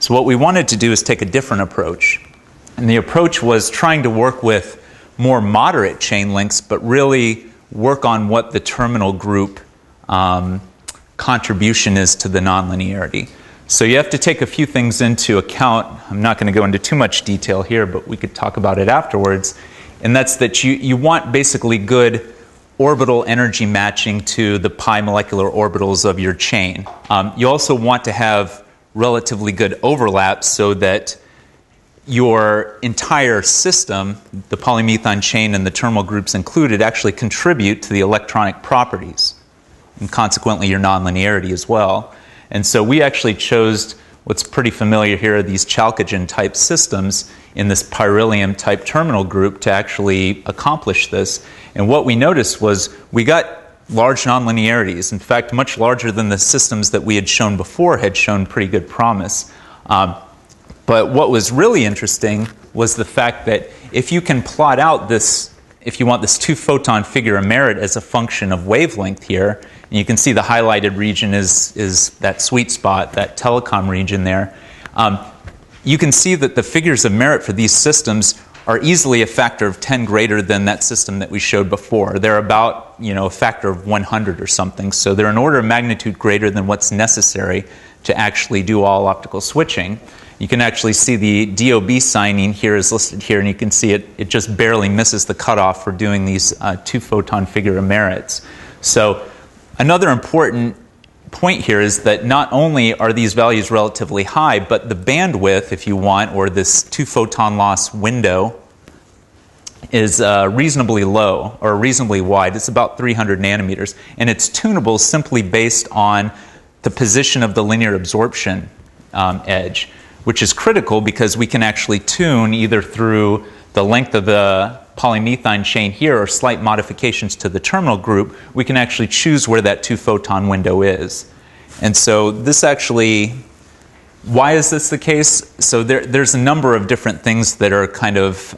So what we wanted to do is take a different approach. And the approach was trying to work with more moderate chain lengths, but really work on what the terminal group contribution is to the nonlinearity. So you have to take a few things into account. I'm not going to go into too much detail here, but we could talk about it afterwards. And that's that you want basically good orbital energy matching to the pi molecular orbitals of your chain. You also want to have relatively good overlap so that your entire system, the polymethine chain and the terminal groups included, actually contribute to the electronic properties, and consequently your nonlinearity as well. And so we actually chose what's pretty familiar here, these chalcogen type systems in this pyrrolium type terminal group to actually accomplish this. And what we noticed was we got large nonlinearities, in fact much larger than the systems that we had shown before had shown pretty good promise. But what was really interesting was the fact that if you can plot out this, if you want this 2-photon figure of merit as a function of wavelength here, and you can see the highlighted region is that sweet spot, that telecom region there, you can see that the figures of merit for these systems are easily a factor of 10 greater than that system that we showed before. They're about, a factor of 100 or something. So they're an order of magnitude greater than what's necessary to actually do all optical switching. You can actually see the DOB signing here is listed here, and you can see it just barely misses the cutoff for doing these 2-photon figure of merits. So another important point here is that not only are these values relatively high, but the bandwidth, if you want, or this 2-photon loss window is reasonably low or reasonably wide. It's about 300 nanometers, and it's tunable simply based on the position of the linear absorption edge, which is critical because we can actually tune either through the length of the polymethine chain here or slight modifications to the terminal group. We can actually choose where that 2-photon window is. And so this actually, why is this the case? So there's a number of different things that are kind of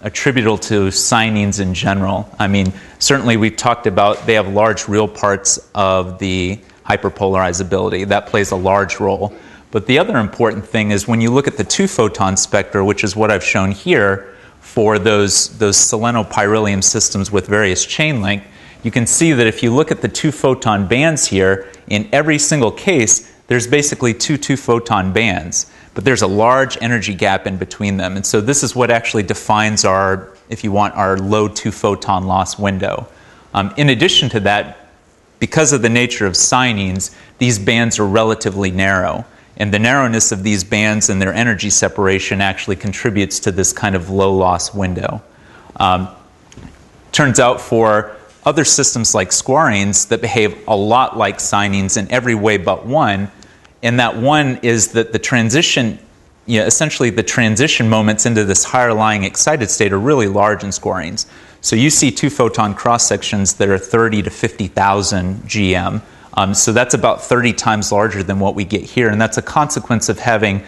attributable to signings in general. I mean, certainly we've talked about they have large real parts of the hyperpolarizability. That plays a large role. But the other important thing is when you look at the 2-photon spectra, which is what I've shown here for those selenopyrrolium systems with various chain length, you can see that if you look at the 2-photon bands here, in every single case, there's basically two 2-photon bands. But there's a large energy gap in between them. And so this is what actually defines our, if you want, our low 2-photon loss window. In addition to that, because of the nature of signings, these bands are relatively narrow. And the narrowness of these bands and their energy separation actually contributes to this kind of low loss window. Turns out for other systems like squarenes that behave a lot like signings in every way but one, and that one is that the transition, essentially the transition moments into this higher lying excited state are really large in squarenes. So you see 2-photon cross sections that are 30 to 50,000 GM. So that's about 30 times larger than what we get here, and that's a consequence of having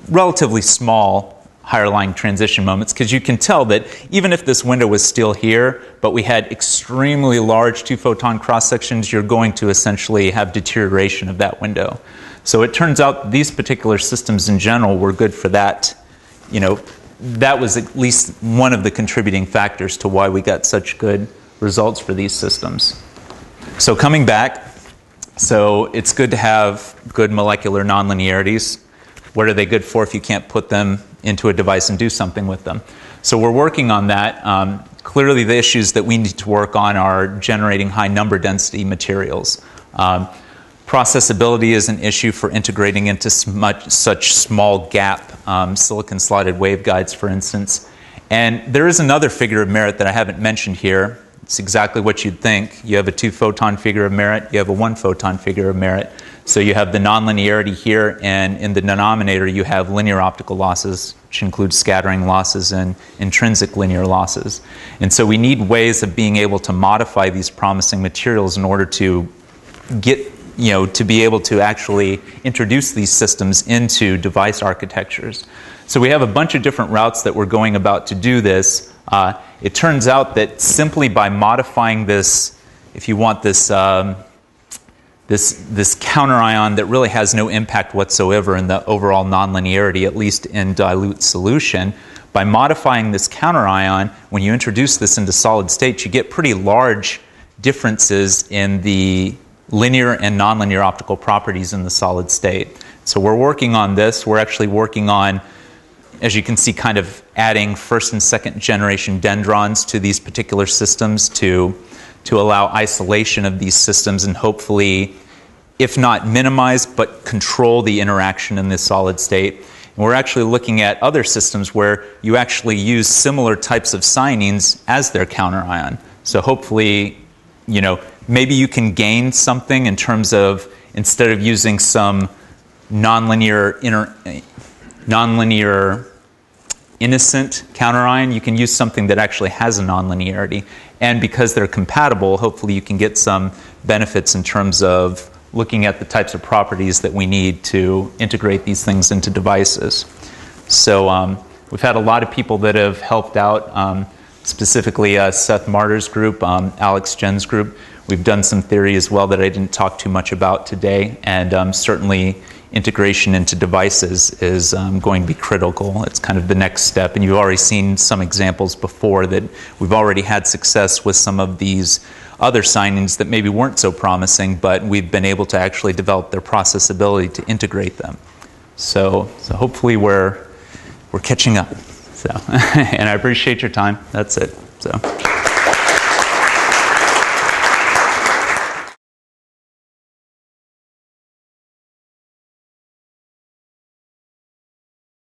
relatively small higher lying transition moments, because you can tell that even if this window was still here, but we had extremely large 2-photon cross sections, you're going to essentially have deterioration of that window. So it turns out these particular systems in general were good for that. That was at least one of the contributing factors to why we got such good results for these systems. So coming back, so it's good to have good molecular nonlinearities. What are they good for if you can't put them into a device and do something with them? So we're working on that. Clearly the issues that we need to work on are generating high number density materials. Processability is an issue for integrating into such small gap silicon slotted waveguides, for instance. And there is another figure of merit that I haven't mentioned here. It's exactly what you'd think. You have a 2-photon figure of merit, you have a 1-photon figure of merit. So you have the nonlinearity here, and in the denominator you have linear optical losses, which includes scattering losses and intrinsic linear losses. And so we need ways of being able to modify these promising materials in order to get, to be able to actually introduce these systems into device architectures. So we have a bunch of different routes that we're going about to do this. It turns out that simply by modifying this, if you want this, this counter ion that really has no impact whatsoever in the overall nonlinearity, at least in dilute solution. By modifying this counter ion, when you introduce this into solid state, you get pretty large differences in the linear and nonlinear optical properties in the solid state. So we're working on this. We're actually working on, as you can see, kind of adding first and second generation dendrons to these particular systems to allow isolation of these systems and hopefully, if not minimize, but control the interaction in this solid state. And we're actually looking at other systems where you actually use similar types of cyanines as their counter ion. So hopefully, you know, maybe you can gain something in terms of, instead of using some nonlinear innocent counter ion, you can use something that actually has a nonlinearity. And because they're compatible, hopefully you can get some benefits in terms of looking at the types of properties that we need to integrate these things into devices. So we've had a lot of people that have helped out, specifically Seth Martyr's group, Alex Jen's group. We've done some theory as well that I didn't talk too much about today, and certainly integration into devices is going to be critical. It's kind of the next step, and you've already seen some examples before that we've already had success with some of these other cyanines that maybe weren't so promising, but we've been able to actually develop their processability to integrate them. So hopefully we're catching up. So, and I appreciate your time. That's it. So.